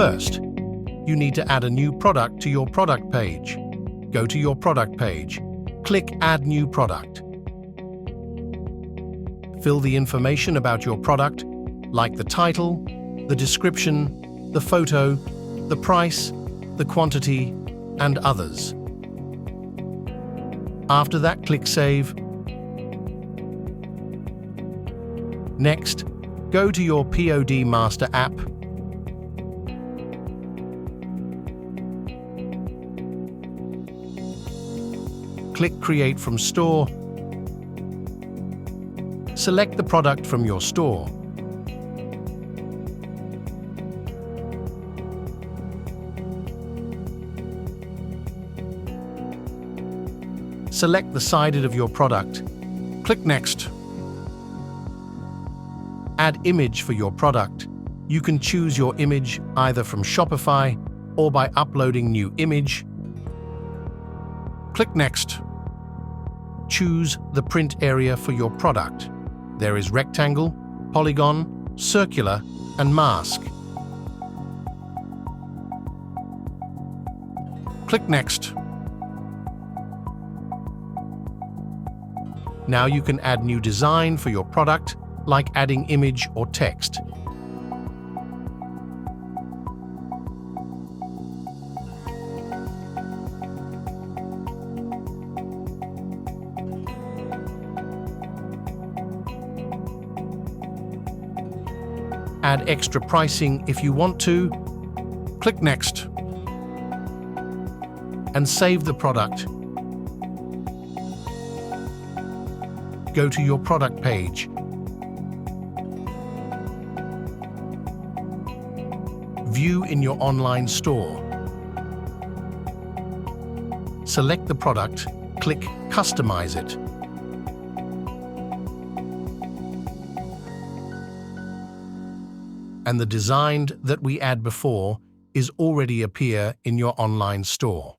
First, you need to add a new product to your product page. Go to your product page. Click Add New Product. Fill the information about your product, like the title, the description, the photo, the price, the quantity, and others. After that, click Save. Next, go to your POD Master app. Click Create from Store. Select the product from your store. Select the sided of your product. Click Next. Add image for your product. You can choose your image either from Shopify or by uploading new image. Click Next. Choose the print area for your product. There is rectangle, polygon, circular, and mask. Click Next. Now you can add new design for your product, like adding image or text. Add extra pricing if you want to. Click Next. And save the product. Go to your product page. View in your online store. Select the product, click Customize it. And the design that we add before is already appear in your online store.